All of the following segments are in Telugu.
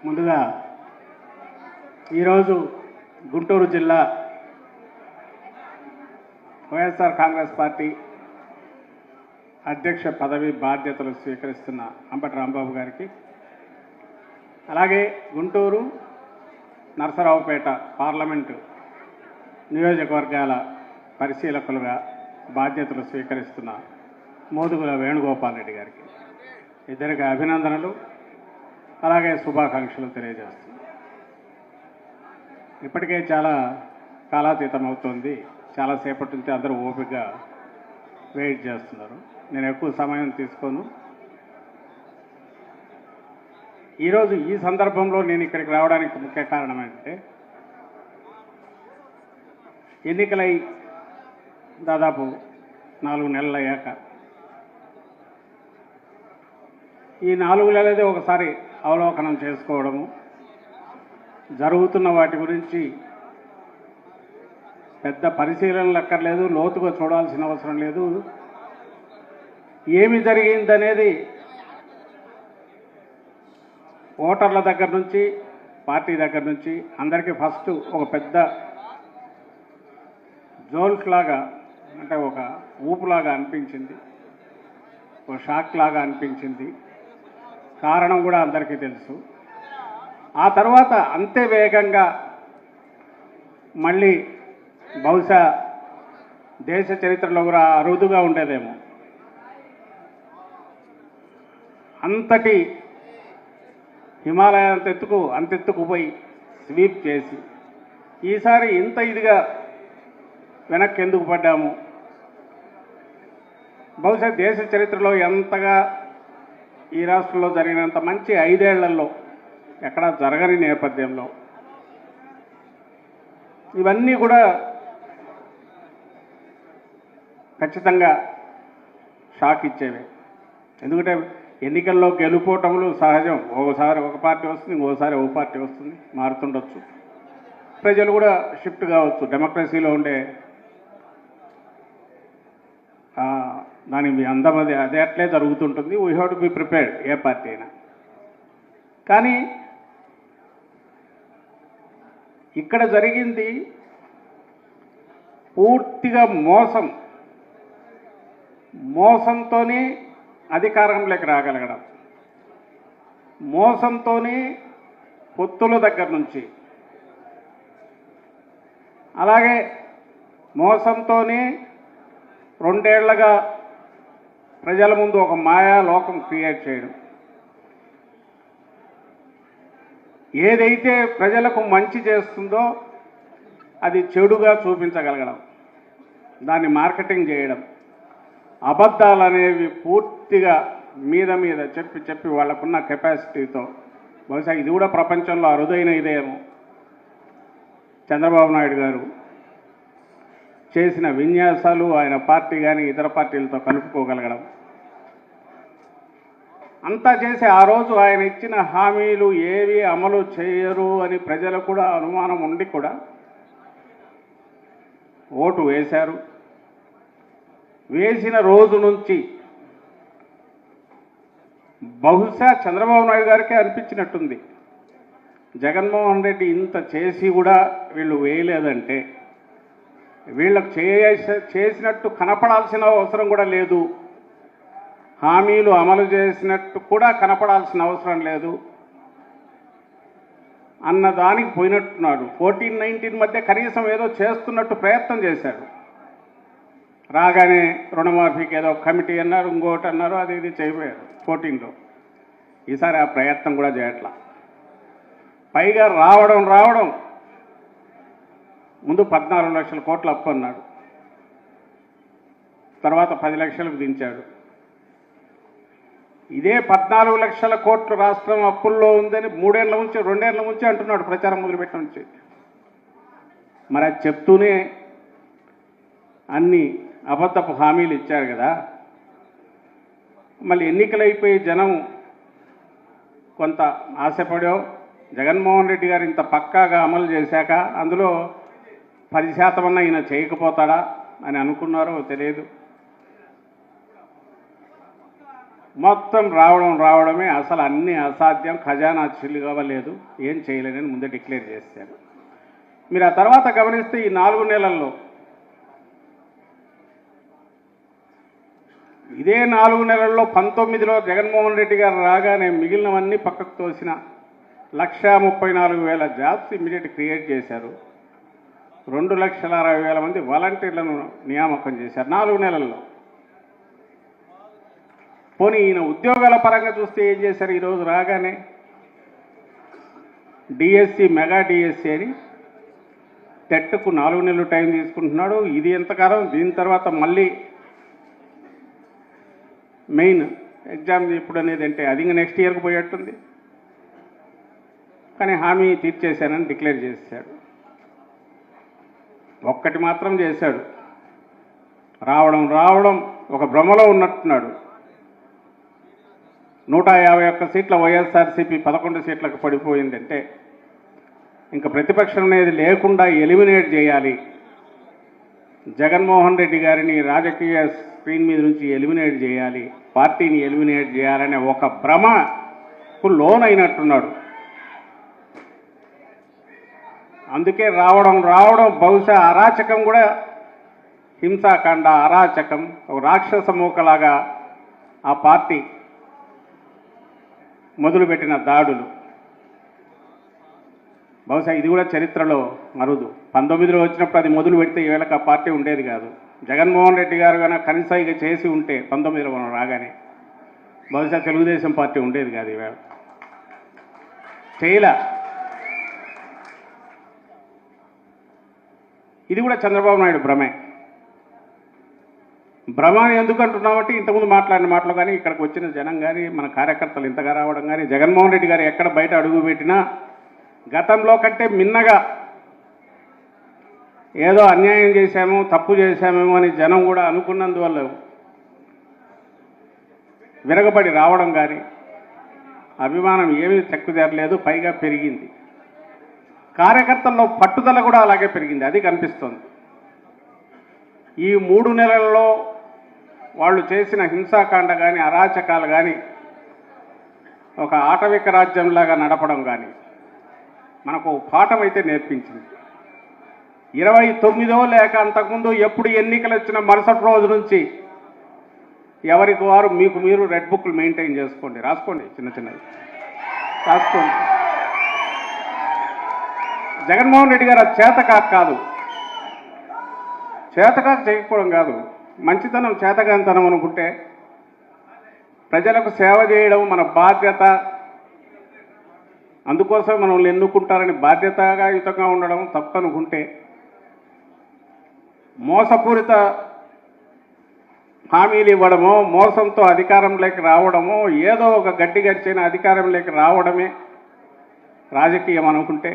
ముందుగా ఈరోజు గుంటూరు జిల్లా వైఎస్ఆర్ కాంగ్రెస్ పార్టీ అధ్యక్ష పదవి బాధ్యతలు స్వీకరిస్తున్న అంబటి రాంబాబు గారికి, అలాగే గుంటూరు నరసరావుపేట పార్లమెంటు నియోజకవర్గాల పరిశీలకులుగా బాధ్యతలు స్వీకరిస్తున్న మోదుగుల వేణుగోపాల్ రెడ్డి గారికి ఇద్దరికి అభినందనలు, అలాగే శుభాకాంక్షలు తెలియజేస్తున్నాను. ఇప్పటికే చాలా కాలాతీతం అవుతుంది, చాలాసేపటి నుంచి అందరూ ఓపికగా వెయిట్ చేస్తున్నారు. నేను ఎక్కువ సమయం తీసుకోను. ఈరోజు ఈ సందర్భంలో నేను ఇక్కడికి రావడానికి ముఖ్య కారణం ఏంటంటే, ఎన్నికలై దాదాపు 4 నెలలు అయ్యాక ఈ 4 నెలలది ఒకసారి అవలోకనం చేసుకోవడము, జరుగుతున్న వాటి గురించి పెద్ద పరిశీలనలు అక్కర్లేదు, లోతుగా చూడాల్సిన అవసరం లేదు. ఏమి జరిగిందనేది ఓటర్ల దగ్గర నుంచి, పార్టీ దగ్గర నుంచి అందరికీ ఫస్ట్ ఒక పెద్ద జోల్ట్ లాగా, అంటే ఒక ఊపులాగా అనిపించింది, ఒక షాక్ లాగా అనిపించింది. కారణం కూడా అందరికీ తెలుసు. ఆ తర్వాత అంతే వేగంగా మళ్ళీ బహుశా దేశ చరిత్రలో కూడా అరుదుగా ఉండేదేమో అంతటి హిమాలయ అంతెత్తుకు పోయి స్వీప్ చేసి ఈసారి ఇంత ఇదిగా వెనక్కి ఎందుకు పడ్డాము, బహుశా దేశ చరిత్రలో ఎంతగా ఈ రాష్ట్రంలో జరిగినంత మంచి 5 ఏళ్లలో ఎక్కడా జరగని నేపథ్యంలో ఇవన్నీ కూడా ఖచ్చితంగా షాక్ ఇచ్చేవి. ఎందుకంటే ఎన్నికల్లో గెలుపోవటములు సహజం. ఒకసారి ఒక పార్టీ వస్తుంది, ఇంకోసారి ఒక పార్టీ వస్తుంది, మారుతుండొచ్చు. ప్రజలు కూడా షిఫ్ట్ కావచ్చు. డెమోక్రసీలో ఉండే దాని మీ అందం అదే అట్లే జరుగుతుంటుంది. We have to be prepared, A party అయినా. కానీ ఇక్కడ జరిగింది పూర్తిగా మోసంతోనే అధికారంలోకి రాగలగడం, మోసంతోనే పొత్తుల దగ్గర నుంచి, అలాగే మోసంతోనే 2 ఏళ్లుగా ప్రజల ముందు ఒక మాయా లోకం క్రియేట్ చేయడం, ఏదైతే ప్రజలకు మంచి చేస్తుందో అది చెడుగా చూపించగలగడం, దాన్ని మార్కెటింగ్ చేయడం, అబద్ధాలు అనేవి పూర్తిగా మీద చెప్పి వాళ్ళకున్న కెపాసిటీతో, బహుశా ఇది కూడా ప్రపంచంలో అరుదైన ఇదేమో, చంద్రబాబు నాయుడు గారు చేసిన విన్యాసాలు ఆయన పార్టీ కానీ ఇతర పార్టీలతో కలుపుకోగలగడం, అంతా చేసి ఆ రోజు ఆయన ఇచ్చిన హామీలు ఏవి అమలు చేయరు అని ప్రజలకు కూడా అనుమానం ఉండి కూడా ఓటు వేశారు. వేసిన రోజు నుంచి బహుశా చంద్రబాబు నాయుడు గారికే అనిపించినట్టుంది, జగన్మోహన్ రెడ్డి ఇంత చేసి కూడా వీళ్ళు వేయలేదంటే వీళ్ళకు చేసినట్టు కనపడాల్సిన అవసరం కూడా లేదు, హామీలు అమలు చేసినట్టు కూడా కనపడాల్సిన అవసరం లేదు అన్న దానికి పోయినట్టున్నాడు. 14-19 మధ్య కనీసం ఏదో చేస్తున్నట్టు ప్రయత్నం చేశాడు. రాగానే రుణమాఫీకి ఏదో కమిటీ అన్నారు, ఇంకోటి అన్నారు, అది ఇది చేయబోయారు 14లో. ఈసారి ఆ ప్రయత్నం కూడా చేయట్లా. పైగా రావడం ముందు 14 లక్షల కోట్ల అప్పు అన్నాడు, తర్వాత 10 లక్షలకు దించాడు. ఇదే 14 లక్షల కోట్లు రాష్ట్రం అప్పుల్లో ఉందని 2 ఏళ్ల నుంచి అంటున్నాడు ప్రచారం మొదలుపెట్టిన నుంచి. మరి అది చెప్తూనే అన్ని అబద్ధపు హామీలు ఇచ్చారు కదా. మళ్ళీ ఎన్నికలైపోయి జనం కొంత ఆశపడో, జగన్మోహన్ రెడ్డి గారు ఇంత పక్కాగా అమలు చేశాక అందులో 10% అన్నా ఈయన చేయకపోతాడా అని అనుకున్నారో తెలియదు. మొత్తం రావడమే అసలు అన్ని అసాధ్యం, ఖజానా చిల్లుగవ్వలేదు, ఏం చేయలేదని ముందే డిక్లేర్ చేశారు. మీరు ఆ తర్వాత గమనిస్తే ఈ 4 నెలల్లో ఇదే 4 నెలల్లో 19లో జగన్మోహన్ రెడ్డి గారు రాగానే మిగిలినవన్నీ పక్కకు తోసిన 1,34,000 జాబ్స్ ఇమ్మీడియట్ క్రియేట్ చేశారు. 2,60,000 మంది వాలంటీర్లను నియామకం చేశారు 4 నెలల్లో. పోనీ ఈయన ఉద్యోగాల పరంగా చూస్తే ఏం చేశారు? ఈరోజు రాగానే డిఎస్సి, మెగా డిఎస్సి అని టెట్కు 4 నెలలు టైం తీసుకుంటున్నాడు. ఇది ఎంతకాలం? దీని తర్వాత మళ్ళీ మెయిన్ ఎగ్జామ్ ఎప్పుడు అనేది అంటే అది ఇంకా నెక్స్ట్ ఇయర్కి పోయేట్టుంది. కానీ హామీ తీర్చేశానని డిక్లేర్ చేశాడు. ఒక్కటి మాత్రం చేశాడు, రావడం ఒక భ్రమలో ఉన్నట్టున్నాడు. 151 సీట్ల వైఎస్ఆర్సీపీ 11 సీట్లకు పడిపోయిందంటే ఇంకా ప్రతిపక్షం అనేది లేకుండా ఎలిమినేట్ చేయాలి, జగన్మోహన్ రెడ్డి గారిని రాజకీయ స్క్రీన్ మీద నుంచి ఎలిమినేట్ చేయాలి, పార్టీని ఎలిమినేట్ చేయాలనే ఒక భ్రమకు లోనైనట్టున్నాడు. అందుకే రావడం బహుశా అరాచకం కూడా, హింసాకాండ, అరాచకం, ఒక రాక్షస మూకలాగా ఆ పార్టీ మొదలుపెట్టిన దాడులు బహుశా ఇది కూడా చరిత్రలో అరుదు. 19లో వచ్చినప్పుడు అది మొదలు పెడితే ఈవేళకి ఆ పార్టీ ఉండేది కాదు. జగన్మోహన్ రెడ్డి గారు కనుక కనీసంగా చేసి ఉంటే 19లో మనం రాగానే బహుశా తెలుగుదేశం పార్టీ ఉండేది కాదు. ఈవేళ చేయలే. ఇది కూడా చంద్రబాబు నాయుడు భ్రమే. భ్రమ ఎందుకు అంటున్నామంటే ఇంతకుముందు మాట్లాడిన మాటలు కానీ, ఇక్కడికి వచ్చిన జనం కానీ, మన కార్యకర్తలు ఇంతగా రావడం కానీ, జగన్మోహన్ రెడ్డి గారు ఎక్కడ బయట అడుగు పెట్టినా గతంలో కంటే మిన్నగా ఏదో అన్యాయం చేశాము, తప్పు చేశామేమో అని జనం కూడా అనుకున్నందువల్ల విరగబడి రావడం కానీ, అభిమానం ఏమీ చెక్కుజేరలేదు, పైగా పెరిగింది. కార్యకర్తల్లో పట్టుదల కూడా అలాగే పెరిగింది, అది కనిపిస్తుంది. ఈ 3 నెలల్లో వాళ్ళు చేసిన హింసాకాండ కానీ, అరాచకాలు కానీ, ఒక ఆటవిక రాజ్యంలాగా నడపడం కానీ మనకు పాఠం అయితే నేర్పించింది. 29వ లేక అంతకుముందు ఎప్పుడు ఎన్నికలు వచ్చిన మరుసటి రోజు నుంచి ఎవరికి వారు మీకు మీరు రెడ్ బుక్లు మెయింటైన్ చేసుకోండి, రాసుకోండి, చిన్నవి రాసుకోండి. జగన్మోహన్ రెడ్డి గారు అది చేతకాక కాదు, చేతకాక చేయకపోవడం కాదు, మంచితనం, చేతకాంతనం అనుకుంటే ప్రజలకు సేవ చేయడం మన బాధ్యత, అందుకోసం మనల్ని ఎన్నుకుంటారని బాధ్యతగా యుతంగా ఉండడం తప్పనుకుంటే, మోసపూరిత హామీలు ఇవ్వడమో, మోసంతో అధికారంలోకి రావడమో, ఏదో ఒక గడ్డి గడిచిన అధికారంలోకి రావడమే రాజకీయం అనుకుంటే,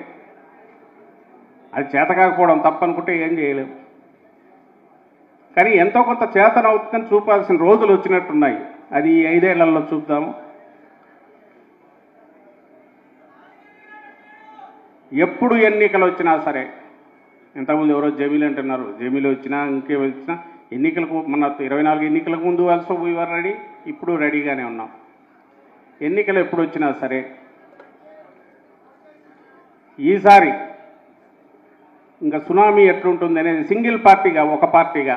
అది చేతకాకపోవడం తప్పనుకుంటే ఏం చేయలేము. కానీ ఎంతో కొంత చేతనవుతుందని చూపాల్సిన రోజులు వచ్చినట్టున్నాయి. అది ఈ 5 ఏళ్లలో చూద్దాము. ఎప్పుడు ఎన్నికలు వచ్చినా సరే, ఇంతకుముందు ఎవరో జమీలు అంటున్నారు, జమీలు వచ్చినా ఇంకే వచ్చినా ఎన్నికలకు, మన 24 ఎన్నికలకు ముందు ఆల్సో వీఆర్ రెడీ, ఇప్పుడు రెడీగానే ఉన్నాం. ఎన్నికలు ఎప్పుడు వచ్చినా సరే ఈసారి ఇంకా సునామీ ఎట్లుంటుంది అనేది సింగిల్ పార్టీగా, ఒక పార్టీగా,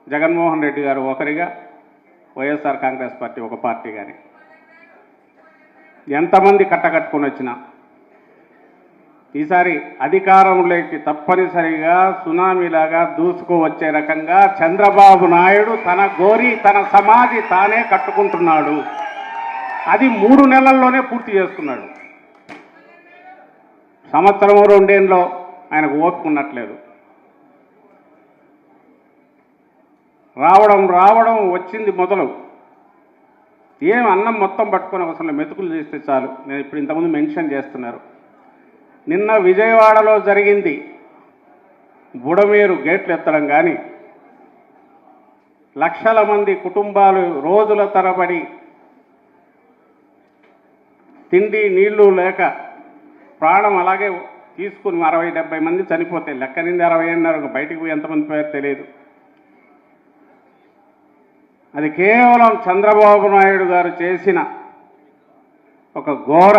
జగన్మోహన్ రెడ్డి గారు ఒకరిగా, వైఎస్ఆర్ కాంగ్రెస్ పార్టీ ఒక పార్టీగానే, ఎంతమంది కట్టకట్టుకొని వచ్చినా ఈసారి అధికారంలోకి తప్పనిసరిగా సునామీలాగా దూసుకువచ్చే రకంగా చంద్రబాబు నాయుడు తన గోరి, తన సమాధి తానే కట్టుకుంటున్నాడు. అది 3 నెలల్లోనే పూర్తి చేసుకున్నాడు. సంవత్సరం 2 ఏళ్ళలో ఆయనకు ఓపుకున్నట్లేదు. రావడం వచ్చింది మొదలు. ఏం అన్నం మొత్తం పట్టుకొని అసలు మెతుకులు చేస్తే చాలు. నేను ఇప్పుడు ఇంతకుముందు మెన్షన్ చేస్తున్నారు. నిన్న విజయవాడలో జరిగింది బుడమేరు గేట్లు ఎత్తడం కానీ, లక్షల మంది కుటుంబాలు రోజుల తరబడి తిండి నీళ్లు లేక ప్రాణం అలాగే తీసుకుని 60-70 మంది చనిపోతే, లెక్కనింది 60 అన్నారు, బయటికి పోయి ఎంతమంది పోయారో తెలియదు. అది కేవలం చంద్రబాబు నాయుడు గారు చేసిన ఒక ఘోర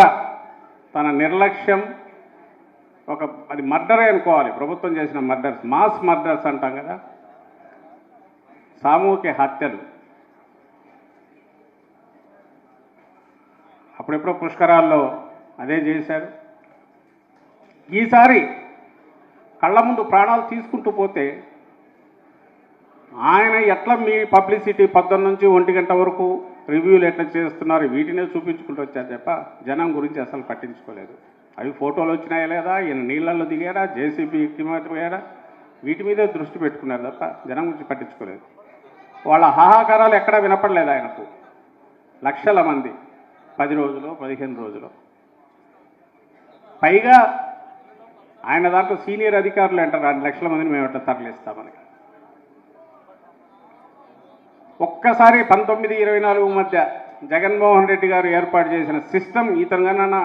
తన నిర్లక్ష్యం, అది మర్డరే అనుకోవాలి. ప్రభుత్వం చేసిన మర్డర్స్, మాస్ మర్డర్స్ అంటాం కదా, సామూహిక హత్యలు. అప్పుడెప్పుడో పుష్కరాల్లో అదే చేశారు. ఈసారి కళ్ళ ముందు ప్రాణాలు తీసుకుంటూ పోతే ఆయన ఎట్లా మీ పబ్లిసిటీ 11 నుంచి 1 గంట వరకు రివ్యూలు ఎట్లా చేస్తున్నారు వీటినే చూపించుకుంటూ వచ్చారు తప్ప జనం గురించి అసలు పట్టించుకోలేదు. అవి ఫోటోలు వచ్చినాయా లేదా, ఈయన నీళ్ళల్లో దిగాడా, జేసీబీ ఎక్కిపోయాడా, వీటి మీదే దృష్టి పెట్టుకున్నారు తప్ప జనం గురించి పట్టించుకోలేదు. వాళ్ళ హాహాకారాలు ఎక్కడా వినపడలేదు ఆయనకు. లక్షల మంది 10 రోజులు 15 రోజులు. పైగా ఆయన దాంట్లో సీనియర్ అధికారులు అంటారు 2 లక్షల మందిని మేము ఎట్లా తరలిస్తామని. ఒక్కసారి 1924 మధ్య జగన్మోహన్ రెడ్డి గారు ఏర్పాటు చేసిన సిస్టమ్ ఇతనుగానన్నా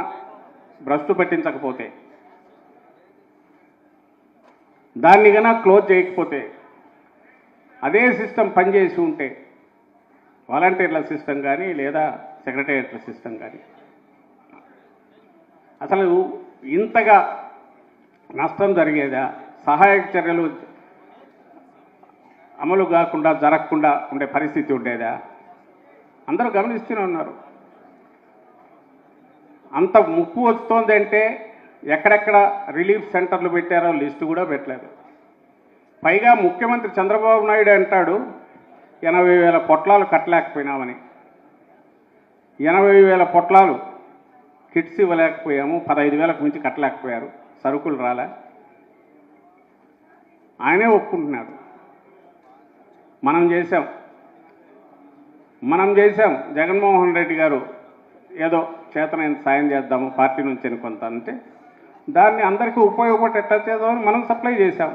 భ్రష్టు పట్టించకపోతే, దాన్ని కన్నా క్లోజ్ చేయకపోతే, అదే సిస్టమ్ పనిచేసి ఉంటే, వాలంటీర్ల సిస్టమ్ కానీ లేదా సెక్రటేరియట్ల సిస్టమ్ కానీ, అసలు ఇంతగా నష్టం జరిగేదా, సహాయక చర్యలు అమలు కాకుండా జరగకుండా ఉండే పరిస్థితి ఉండేదా? అందరూ గమనిస్తూనే ఉన్నారు. అంత ముప్పు వస్తోందంటే ఎక్కడెక్కడ రిలీఫ్ సెంటర్లు పెట్టారో లిస్టు కూడా పెట్టలేదు. పైగా ముఖ్యమంత్రి చంద్రబాబు నాయుడు అంటాడు 80,000 పొట్లాలు కట్టలేకపోయినామని. 80,000 పొట్లాలు కిట్స్ ఇవ్వలేకపోయాము, 15,000కు మించి కట్టలేకపోయారు, సరుకులు రాలే. ఆయనే ఒప్పుకుంటున్నాడు. మనం చేశాం. జగన్మోహన్ రెడ్డి గారు ఏదో చేతనైన సాయం చేద్దాము పార్టీ నుంచి అని కొంత అంటే, దాన్ని అందరికీ ఉపయోగపడి ఎట్లా చేద్దామని మనం సప్లై చేశాం.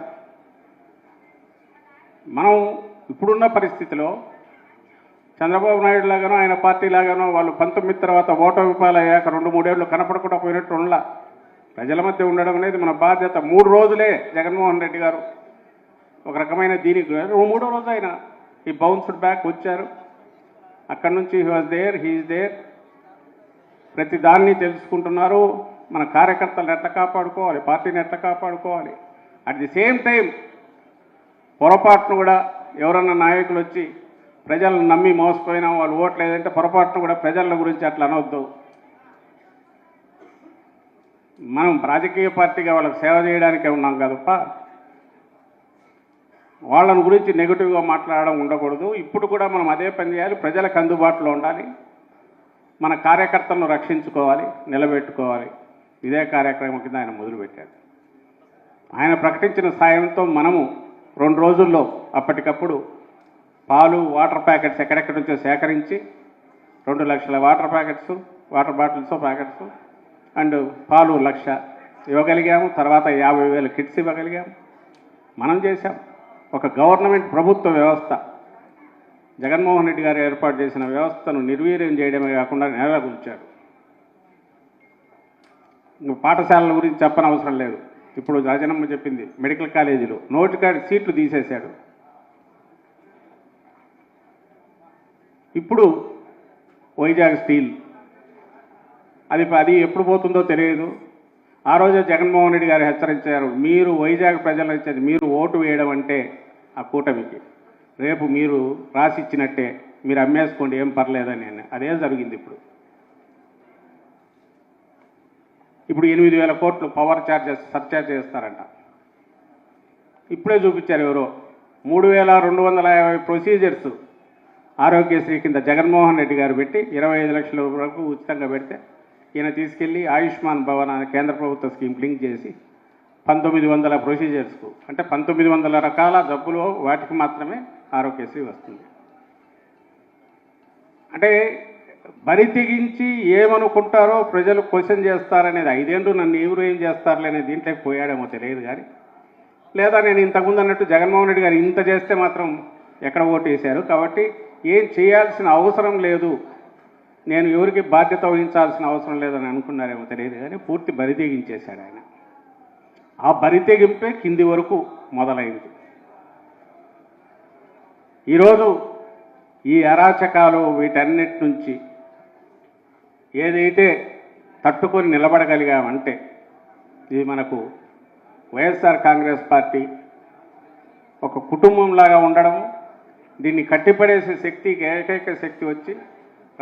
మనం ఇప్పుడున్న పరిస్థితిలో చంద్రబాబు నాయుడు లాగానో ఆయన పార్టీ లాగానో వాళ్ళు 19 తర్వాత ఓటమి పాలయ్యాక 2-3 ఏళ్ళు కనపడకుండా పోయినట్టు ఉండలా. ప్రజల మధ్య ఉండడం అనేది మన బాధ్యత. 3 రోజులే జగన్మోహన్ రెడ్డి గారు ఒక రకమైన దీనికి 3వ రోజు ఆయన ఈ బౌన్స్డ్ బ్యాక్ వచ్చారు. అక్కడి నుంచి హీఈస్ దేర్. ప్రతి దాన్ని తెలుసుకుంటున్నారు. మన కార్యకర్తలను ఎట్లా కాపాడుకోవాలి, పార్టీని ఎట్లా కాపాడుకోవాలి. అట్ ది సేమ్ టైం పొరపాటును కూడా ఎవరన్నా నాయకులు వచ్చి ప్రజలను నమ్మి మోసపోయినా వాళ్ళు ఓట్లు లేదంటే పొరపాటును కూడా ప్రజల గురించి అట్లా అనవద్దు. మనం రాజకీయ పార్టీగా వాళ్ళకి సేవ చేయడానికే ఉన్నాం కదప్ప, వాళ్ళని గురించి నెగిటివ్గా మాట్లాడడం ఉండకూడదు. ఇప్పుడు కూడా మనం అదే పని చేయాలి. ప్రజలకు అందుబాటులో ఉండాలి, మన కార్యకర్తలను రక్షించుకోవాలి, నిలబెట్టుకోవాలి. ఇదే కార్యక్రమం కింద ఆయన మొదలుపెట్టారు. ఆయన ప్రకటించిన సాయంతో మనము 2 రోజుల్లో అప్పటికప్పుడు పాలు, వాటర్ ప్యాకెట్స్ ఎక్కడెక్కడి నుంచో సేకరించి 2 లక్షల water packets, water bottles packets and పాలు 1,00,000 ఇవ్వగలిగాము. తర్వాత 50,000 కిట్స్ ఇవ్వగలిగాము. మనం చేశాం. ఒక గవర్నమెంట్ ప్రభుత్వ వ్యవస్థ, జగన్మోహన్ రెడ్డి గారు ఏర్పాటు చేసిన వ్యవస్థను నిర్వీర్యం చేయడమే కాకుండా నెలకొల్చారు. పాఠశాలల గురించి చెప్పనవసరం లేదు. ఇప్పుడు రాజనమ్మ చెప్పింది, మెడికల్ కాలేజీలో నోటికాడి సీట్లు తీసేశాడు. ఇప్పుడు వైజాగ్ స్టీల్ అది ఎప్పుడు పోతుందో తెలియదు. ఆ రోజే జగన్మోహన్ రెడ్డి గారు హెచ్చరించారు, మీరు వైజాగ్ ప్రజలు ఇచ్చేది మీరు ఓటు వేయడం అంటే ఆ కూటమికి, రేపు మీరు రాసిచ్చినట్టే, మీరు అమ్మేసుకోండి ఏం పర్లేదని. అదే జరిగింది. ఇప్పుడు 8,000 కోట్లు పవర్ ఛార్జెస్ సర్ఛార్జ్ చేస్తారంట. ఇప్పుడే చూపించారు ఎవరో 3,250 ప్రొసీజర్స్ ఆరోగ్యశ్రీ కింద జగన్మోహన్ రెడ్డి గారు పెట్టి 25 లక్షల వరకు ఉచితంగా పెడితే ఈయన తీసుకెళ్ళి ఆయుష్మాన్ భవన్ అనే కేంద్ర ప్రభుత్వ స్కీమ్ లింక్ చేసి 1900 ప్రొసీజర్స్కు, అంటే 1900 రకాల జబ్బులు వాటికి మాత్రమే ఆరోగ్యశ్రీ వస్తుంది. అంటే బరి తెగించి ఏమనుకుంటారో ప్రజలు క్వశ్చన్ చేస్తారనేది 5 ఏళ్ళు నన్ను ఎవరు ఏం చేస్తారులే అనే దీంట్లోకి పోయాడేమో తెలియదు. కానీ లేదా నేను ఇంతకుముందు అన్నట్టు జగన్మోహన్ రెడ్డి గారు ఇంత చేస్తే మాత్రం ఎక్కడ ఓటు వేశారు కాబట్టి ఏం చేయాల్సిన అవసరం లేదు, నేను ఎవరికి బాధ్యత వహించాల్సిన అవసరం లేదని అనుకున్నారేమో తెలియదు. కానీ పూర్తి బరి తెగించేశాడు ఆయన. ఆ బరి తెగింపే కింది వరకు మొదలైంది. ఈరోజు ఈ అరాచకాలు వీటన్నిటి నుంచి ఏదైతే తట్టుకొని నిలబడగలిగామంటే ఇది మనకు వైఎస్ఆర్ కాంగ్రెస్ పార్టీ ఒక కుటుంబంలాగా ఉండడము, దీన్ని కట్టిపడేసే శక్తికి ఏకైక శక్తి వచ్చి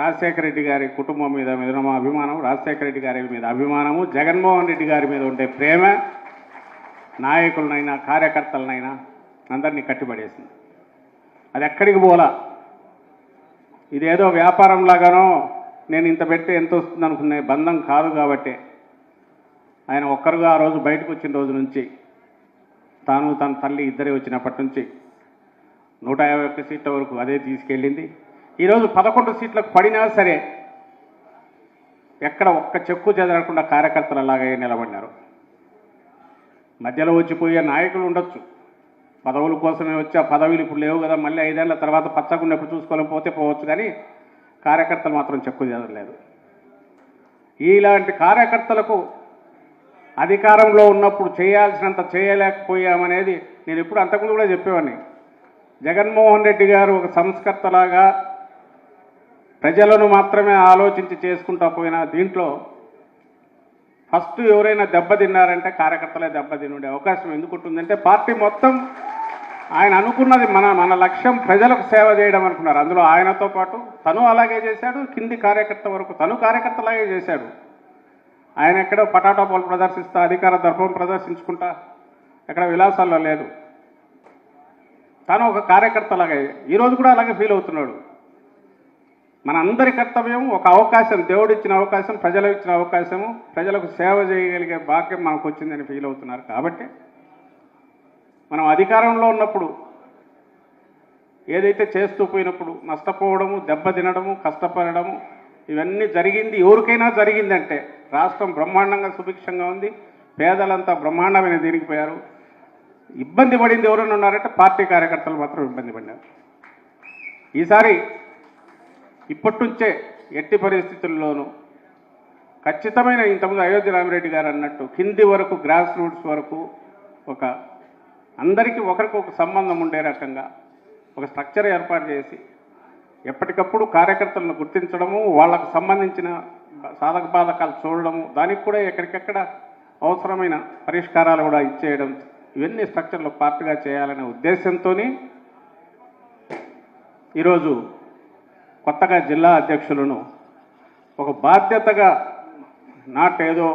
రాజశేఖర రెడ్డి గారి కుటుంబం మీద మా అభిమానం, రాజశేఖర రెడ్డి గారి మీద అభిమానము, జగన్మోహన్ రెడ్డి గారి మీద ఉండే ప్రేమ నాయకులనైనా కార్యకర్తలనైనా అందరినీ కట్టిపడేసింది. అది ఎక్కడికి పోలా. ఇదేదో వ్యాపారంలాగానో నేను ఇంత పెడితే ఎంత వస్తుంది అనుకునే బంధం కాదు. కాబట్టి ఆయన ఒక్కరుగా ఆ రోజు బయటకు వచ్చిన రోజు నుంచి తాను తన తల్లి ఇద్దరే వచ్చినప్పటి నుంచి 151 సీట్ల వరకు అదే తీసుకెళ్ళింది. ఈరోజు 11 సీట్లకు పడినా సరే ఎక్కడ ఒక్క చెక్కు చెదరకుండా కార్యకర్తలు అలాగే నిలబడినారు. మధ్యలో వచ్చిపోయే నాయకులు ఉండొచ్చు, పదవుల కోసమే వచ్చి ఆ పదవులు ఇప్పుడు లేవు కదా, మళ్ళీ 5 ఏళ్ల తర్వాత పచ్చకున్నప్పుడు చూసుకోలేకపోతే పోతే పోవచ్చు, కానీ కార్యకర్తలు మాత్రం చెక్కు చెదరలేదు. ఇలాంటి కార్యకర్తలకు అధికారంలో ఉన్నప్పుడు చేయాల్సినంత చేయలేకపోయామనేది నేను ఎప్పుడు అంతకుముందు కూడా చెప్పేవాడిని. జగన్మోహన్ రెడ్డి గారు ఒక సంస్కర్తలాగా ప్రజలను మాత్రమే ఆలోచించి చేసుకుంటా పోయిన దీంట్లో ఫస్ట్ ఎవరైనా దెబ్బతిన్నారంటే కార్యకర్తలే దెబ్బతినుండే అవకాశం ఎందుకుంటుందంటే పార్టీ మొత్తం ఆయన అనుకున్నది మన లక్ష్యం ప్రజలకు సేవ చేయడం అనుకున్నారు. అందులో ఆయనతో పాటు తను అలాగే చేశాడు, కింది కార్యకర్త వరకు తను కార్యకర్తలాగే చేశాడు. ఆయన ఎక్కడో పటాటా పోలు ప్రదర్శిస్తా, అధికార దర్పం ప్రదర్శించుకుంటా ఎక్కడ విలాసాల్లో లేదు. తను ఒక కార్యకర్తలాగే ఈరోజు కూడా అలాగే ఫీల్ అవుతున్నాడు. మన అందరి కర్తవ్యం ఒక అవకాశం, దేవుడిచ్చిన అవకాశం, ప్రజలకు ఇచ్చిన అవకాశము, ప్రజలకు సేవ చేయగలిగే భాగ్యం మనకు వచ్చిందని ఫీల్ అవుతున్నారు. కాబట్టి మనం అధికారంలో ఉన్నప్పుడు ఏదైతే చేస్తూ పోయినప్పుడు నష్టపోవడము, దెబ్బతినడము, కష్టపడము ఇవన్నీ జరిగింది. ఎవరికైనా జరిగిందంటే రాష్ట్రం బ్రహ్మాండంగా సుభిక్షంగా ఉంది, పేదలంతా బ్రహ్మాండమైన దీనికి పోయారు. ఇబ్బంది పడింది ఎవరైనా ఉన్నారంటే పార్టీ కార్యకర్తలు మాత్రం ఇబ్బంది పడినారు. ఈసారి ఇప్పటి నుంచే ఎట్టి పరిస్థితుల్లోనూ ఖచ్చితమైన ఇంతకుముందు అయోధ్య రామిరెడ్డి గారు అన్నట్టు కింది వరకు గ్రాస్ రూట్స్ వరకు ఒక అందరికీ ఒకరికి ఒక సంబంధం ఉండే రకంగా ఒక స్ట్రక్చర్ ఏర్పాటు చేసి ఎప్పటికప్పుడు కార్యకర్తలను గుర్తించడము, వాళ్ళకు సంబంధించిన సాధక బాధకాలు చూడడము, దానికి కూడా ఎక్కడికెక్కడ అవసరమైన పరిష్కారాలు కూడా ఇచ్చేయడం, ఇవన్నీ స్ట్రక్చర్లు పార్ట్గా చేయాలనే ఉద్దేశంతో ఈరోజు కొత్తగా జిల్లా అధ్యక్షులను ఒక బాధ్యతగా నాట్ ఏదో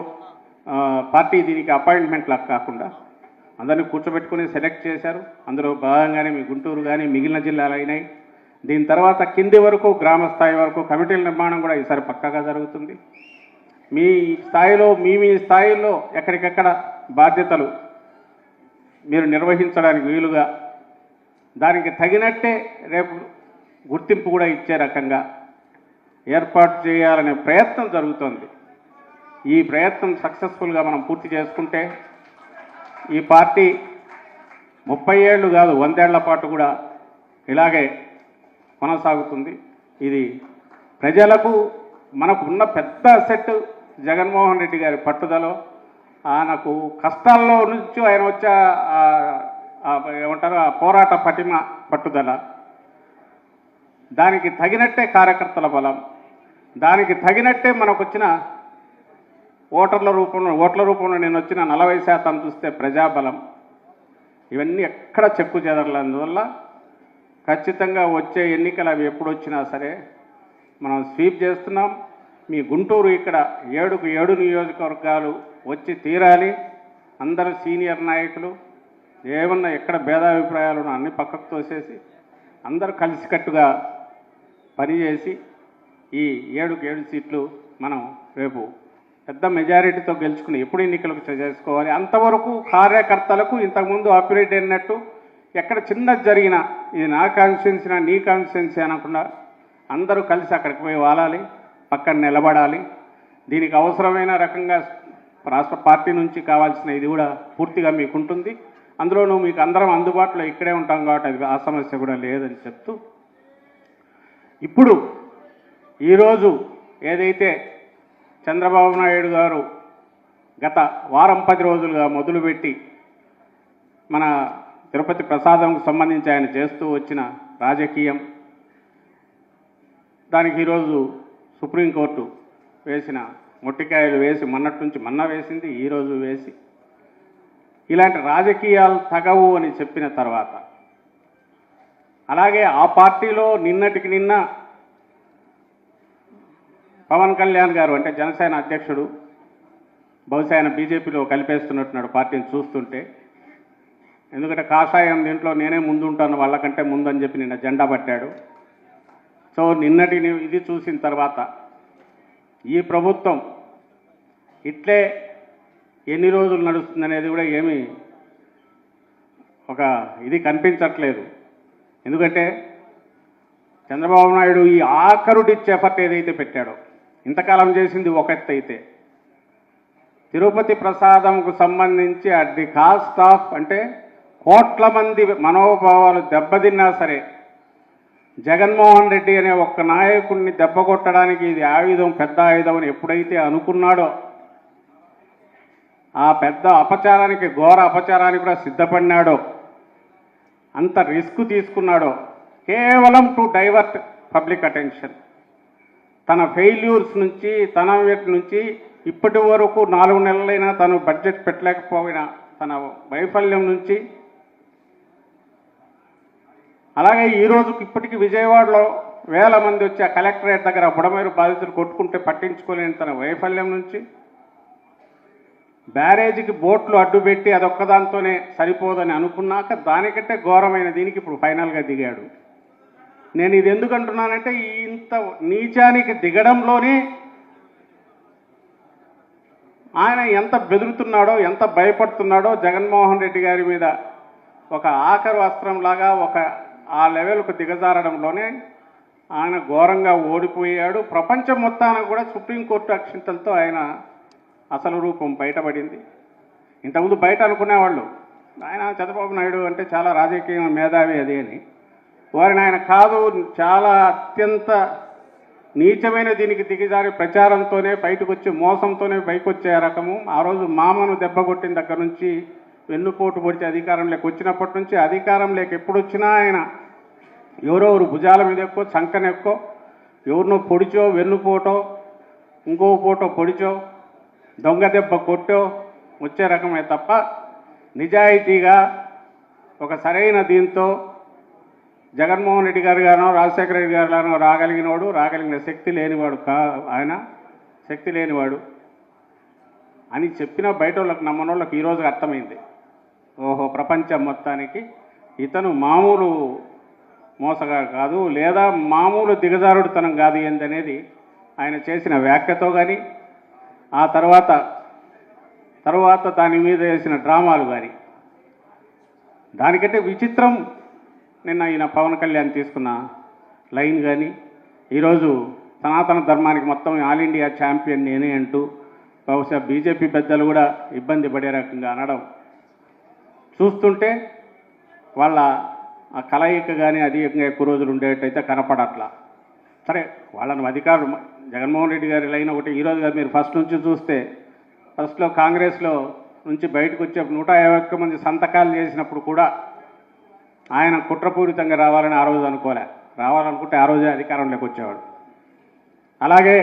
పార్టీ దీనికి అపాయింట్మెంట్లా కాకుండా అందరినీ కూర్చోబెట్టుకుని సెలెక్ట్ చేశారు. అందులో భాగంగానే మీ గుంటూరు కానీ మిగిలిన జిల్లాలు అయినాయి. దీని తర్వాత కింది వరకు గ్రామ స్థాయి వరకు కమిటీల నిర్మాణం కూడా ఈసారి పక్కాగా జరుగుతుంది. మీ స్థాయిలో మీ స్థాయిలో ఎక్కడికెక్కడ బాధ్యతలు మీరు నిర్వహించడానికి వీలుగా దానికి తగినట్టే రేపు గుర్తింపు కూడా ఇచ్చే రకంగా ఏర్పాటు చేయాలనే ప్రయత్నం జరుగుతోంది. ఈ ప్రయత్నం సక్సెస్ఫుల్గా మనం పూర్తి చేసుకుంటే ఈ పార్టీ 30 ఏళ్ళు కాదు 100 ఏళ్ల పాటు కూడా ఇలాగే కొనసాగుతుంది. ఇది ప్రజలకు మనకు ఉన్న పెద్ద అసెట్ జగన్మోహన్ రెడ్డి గారి పట్టుదల, ఆయనకు కష్టాల్లో నుంచి ఆయన వచ్చే ఏమంటారు ఆ పోరాట పటిమ పట్టుదల, దానికి తగినట్టే కార్యకర్తల బలం, దానికి తగినట్టే మనకు వచ్చిన ఓట్ల రూపంలో నేను వచ్చిన 40% చూస్తే ప్రజాబలం, ఇవన్నీ ఎక్కడ చెక్కు చెదరలేందువల్ల ఖచ్చితంగా వచ్చే ఎన్నికలు అవి ఎప్పుడు వచ్చినా సరే మనం స్వీప్ చేస్తున్నాం. మీ గుంటూరు ఇక్కడ 7కు 7 నియోజకవర్గాలు వచ్చి తీరాలి. అందరూ సీనియర్ నాయకులు ఏమన్నా ఎక్కడ భేదాభిప్రాయాలు అన్ని పక్కకు తోసేసి అందరూ కలిసికట్టుగా పనిచేసి ఈ 7కు 7 సీట్లు మనం రేపు పెద్ద మెజారిటీతో గెలుచుకుని ఎప్పుడు ఎన్నికలకు చేసుకోవాలి. అంతవరకు కార్యకర్తలకు ఇంతకుముందు ఆపరేట్ అయినట్టు ఎక్కడ చిన్నది జరిగినా ఇది నా కాన్స్టిట్యున్సీ నీ కాన్స్టిట్యున్సీ అనకుండా అందరూ కలిసి అక్కడికి పోయి వాలాలి, పక్కన నిలబడాలి. దీనికి అవసరమైన రకంగా రాష్ట్ర పార్టీ నుంచి కావాల్సిన ఇది కూడా పూర్తిగా మీకు ఉంటుంది. అందులోనూ మీకు అందరం అందుబాటులో ఇక్కడే ఉంటాం కాబట్టి అది ఆ సమస్య కూడా లేదని చెప్తూ ఇప్పుడు ఈరోజు ఏదైతే చంద్రబాబు నాయుడు గారు గత వారం 10 రోజులుగా మొదలుపెట్టి మన తిరుపతి ప్రసాదంకు సంబంధించి ఆయన చేస్తూ వచ్చిన రాజకీయం దానికి ఈరోజు సుప్రీంకోర్టు వేసిన మొట్టికాయలు వేసి మొన్నటి నుంచి మొన్న వేసింది, ఈరోజు వేసి ఇలాంటి రాజకీయాలు తగవు అని చెప్పిన తర్వాత, అలాగే ఆ పార్టీలో నిన్నటికి నిన్న పవన్ కళ్యాణ్ గారు అంటే జనసేన అధ్యక్షుడు, బహుశా ఆయన బీజేపీలో కలిపేస్తున్నట్టున్నాడు పార్టీని చూస్తుంటే. ఎందుకంటే కాషాయం దీంట్లో నేనే ముందుంటాను వాళ్ళకంటే ముందని చెప్పి నిన్న జెండా పట్టాడు. సో నిన్నటి ఇది చూసిన తర్వాత ఈ ప్రభుత్వం ఇట్లే ఎన్ని రోజులు నడుస్తుందనేది కూడా ఏమీ ఒక ఇది కనిపించట్లేదు. ఎందుకంటే చంద్రబాబు నాయుడు ఈ ఆఖరుడిచ్చే ఎఫర్ట్ ఏదైతే పెట్టాడో, ఇంతకాలం చేసింది ఒక ఎత్తు అయితే, తిరుపతి ప్రసాదంకు సంబంధించి అట్ ది కాస్ట్ ఆఫ్ అంటే కోట్ల మంది మనోభావాలు దెబ్బతిన్నా సరే జగన్మోహన్ రెడ్డి అనే ఒక్క నాయకుడిని దెబ్బ కొట్టడానికి ఇది ఆయుధం, పెద్ద ఆయుధం అని ఎప్పుడైతే అనుకున్నాడో, ఆ పెద్ద అపచారానికి, ఘోర అపచారానికి కూడా సిద్ధపడినాడో, అంత రిస్క్ తీసుకున్నాడో కేవలం టు డైవర్ట్ పబ్లిక్ అటెన్షన్. తన ఫెయిల్యూర్స్ నుంచి, తన నుంచి ఇప్పటి వరకు 4 నెలలైనా తను బడ్జెట్ పెట్టలేకపోయినా తన వైఫల్యం నుంచి, అలాగే ఈరోజు ఇప్పటికీ విజయవాడలో వేల మంది వచ్చి ఆ కలెక్టరేట్ దగ్గర బుడమేరు బాధితులు కొట్టుకుంటే పట్టించుకోలేని తన వైఫల్యం నుంచి, బ్యారేజీకి బోట్లు అడ్డుపెట్టి అదొక్కదాంతోనే సరిపోదని అనుకున్నాక దానికంటే ఘోరమైన దీనికి ఇప్పుడు ఫైనల్గా దిగాడు. నేను ఇది ఎందుకు అంటున్నానంటే ఇంత నీచానికి దిగడంలోనే ఆయన ఎంత బెదురుతున్నాడో, ఎంత భయపడుతున్నాడో, జగన్మోహన్ రెడ్డి గారి మీద ఒక ఆఖరు అస్త్రంలాగా ఒక ఆ లెవెల్కు దిగజారడంలోనే ఆయన ఘోరంగా ఓడిపోయాడు. ప్రపంచం మొత్తానికి కూడా సుప్రీంకోర్టు అక్షింతలతో ఆయన అసలు రూపం బయటపడింది. ఇంతకుముందు బయట అనుకునేవాళ్ళు ఆయన చంద్రబాబు నాయుడు అంటే చాలా రాజకీయ మేధావి అది అని. వారిని ఆయన కాదు, చాలా అత్యంత నీచమైన దీనికి దిగజారి ప్రచారంతోనే బయటకు వచ్చి, మోసంతోనే పైకి వచ్చే రకము. ఆ రోజు మామను దెబ్బ కొట్టిన దగ్గర నుంచి, వెన్నుపోటు పొడిచి అధికారంలోకి వచ్చినప్పటి నుంచి, అధికారంలోకి ఎప్పుడు వచ్చినా ఆయన ఎవరెవరు భుజాల మీద ఎక్కువ, చంకనెక్కో, ఎవరినో పొడిచో, వెన్నుపోటో, ఇంకో పోటో పొడిచో, దొంగ దెబ్బ కొట్టో వచ్చే రకమే తప్ప నిజాయితీగా ఒక సరైన దీంతో జగన్మోహన్ రెడ్డి గాను, రాజశేఖర రెడ్డి గారు రాగలిగినవాడు, రాగలిగిన శక్తి లేనివాడు ఆయన శక్తి లేనివాడు అని చెప్పిన బయట వాళ్ళకి, నమ్మనోళ్ళకి ఈరోజు అర్థమైంది. ఓహో, ప్రపంచం మొత్తానికి ఇతను మామూలు మోసగాడు కాదు, లేదా మామూలు దిగజారుడుతనం కాదు ఏందనేది ఆయన చేసిన వ్యాఖ్యతో కానీ, ఆ తర్వాత దాని మీద వేసిన డ్రామాలు కానీ. దానికంటే విచిత్రం నిన్న ఈయన పవన్ కళ్యాణ్ తీసుకున్న లైన్ కానీ, ఈరోజు సనాతన ధర్మానికి మొత్తం ఆల్ ఇండియా ఛాంపియన్ నేనే అంటూ బహుశా బీజేపీ పెద్దలు కూడా ఇబ్బంది పడే రకంగా అనడం చూస్తుంటే వాళ్ళ ఆ కలయిక కానీ అధికంగా ఎక్కువ రోజులు ఉండేటైతే కనపడట్లా. సరే, వాళ్ళను అధికారులు జగన్మోహన్ రెడ్డి గారి లైన్ ఒకటి. ఈరోజు గారు మీరు ఫస్ట్ నుంచి చూస్తే, ఫస్ట్లో కాంగ్రెస్లో నుంచి బయటకు వచ్చే 151 మంది సంతకాలు చేసినప్పుడు కూడా ఆయన కుట్రపూరితంగా రావాలని ఆ రోజు అనుకోలే. రావాలనుకుంటే ఆ రోజే అధికారంలోకి వచ్చేవాడు. అలాగే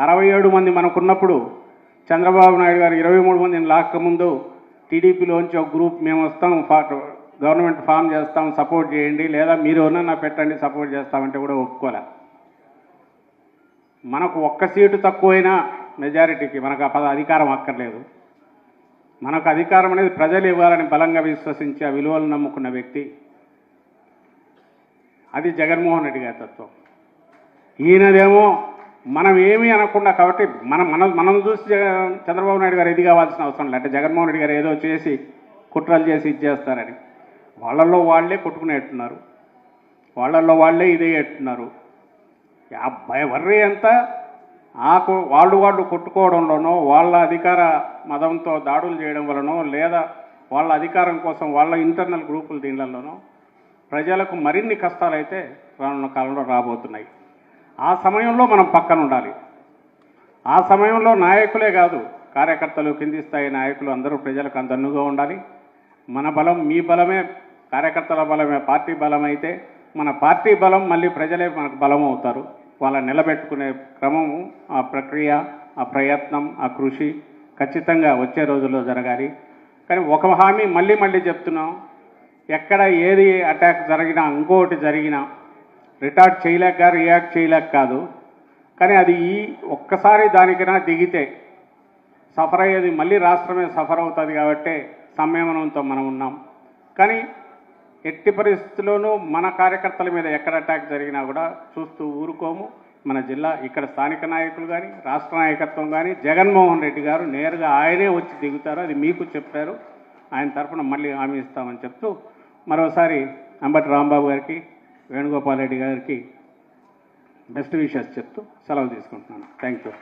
67 మంది మనకున్నప్పుడు చంద్రబాబు నాయుడు గారు 23 మందిని లాక్కముందు టీడీపీలోంచి ఒక గ్రూప్ మేము వస్తాం, గవర్నమెంట్ ఫామ్ చేస్తాం, సపోర్ట్ చేయండి, లేదా మీరు ఎవరన్నా పెట్టండి సపోర్ట్ చేస్తామంటే కూడా ఒప్పుకోలే. మనకు ఒక్క సీటు తక్కువైనా మెజారిటీకి మనకు అధికారం అక్కర్లేదు. మనకు అధికారం అనేది ప్రజలు ఇవ్వాలని బలంగా విశ్వసించి ఆ విలువలు నమ్ముకున్న వ్యక్తి. అది జగన్మోహన్ రెడ్డి గారి తత్వం. ఈయనదేమో మనం ఏమీ అనకుండా, కాబట్టి మనం చూసి చంద్రబాబు నాయుడు గారు ఇది కావాల్సిన అవసరం లేదు. అంటే జగన్మోహన్ రెడ్డి గారు ఏదో చేసి కుట్రలు చేసి ఇచ్చేస్తారని వాళ్ళల్లో వాళ్ళే కొట్టుకునేట్టున్నారు, వాళ్ళల్లో వాళ్ళే ఇదే ఎట్టున్నారు. వర్రీ అంతా వాళ్ళు కొట్టుకోవడంలోనో, వాళ్ళ అధికార మదంతో దాడులు చేయడం వలనో, లేదా వాళ్ళ అధికారం కోసం వాళ్ళ ఇంటర్నల్ గ్రూపులు దీనిలోనో ప్రజలకు మరిన్ని కష్టాలైతే రానున్న కాలంలో రాబోతున్నాయి. ఆ సమయంలో మనం పక్కన ఉండాలి. ఆ సమయంలో నాయకులే కాదు, కార్యకర్తలు, కింది స్థాయి నాయకులు అందరూ ప్రజలకు అందన్నుగా ఉండాలి. మన బలం, మీ బలమే, కార్యకర్తల బలమే పార్టీ బలం అయితే, మన పార్టీ బలం మళ్ళీ ప్రజలే మనకు బలం అవుతారు. వాళ్ళని నిలబెట్టుకునే క్రమము, ఆ ప్రక్రియ, ఆ ప్రయత్నం, ఆ కృషి ఖచ్చితంగా వచ్చే రోజుల్లో జరగాలి. కానీ ఒక హామీ మళ్ళీ మళ్ళీ చెప్తున్నాం, ఎక్కడ ఏది అటాక్ జరిగినా, ఇంకోటి జరిగినా రిటార్ట్ చేయలేక రియాక్ట్ చేయలేక కాదు, కానీ అది ఒక్కసారి దానికైనా దిగితే సఫర్ అయ్యేది మళ్ళీ రాష్ట్రమే సఫర్ అవుతుంది. కాబట్టి సంయమనంతో మనం ఉన్నాం. కానీ ఎట్టి పరిస్థితుల్లోనూ మన కార్యకర్తల మీద ఎక్కడ అటాక్ జరిగినా కూడా చూస్తూ ఊరుకోము. మన జిల్లా ఇక్కడ స్థానిక నాయకులు కానీ, రాష్ట్ర నాయకత్వం కానీ, జగన్మోహన్ రెడ్డి గారు నేరుగా ఆయనే వచ్చి దిగుతారు. అది మీకు చెప్పారు. ఆయన తరఫున మళ్ళీ హామీ ఇస్తామని చెప్తూ మరోసారి అంబటి రాంబాబు గారికి, వేణుగోపాల్ రెడ్డి గారికి బెస్ట్ విషెస్ చెప్తూ సెలవు తీసుకుంటున్నాను. Thank you.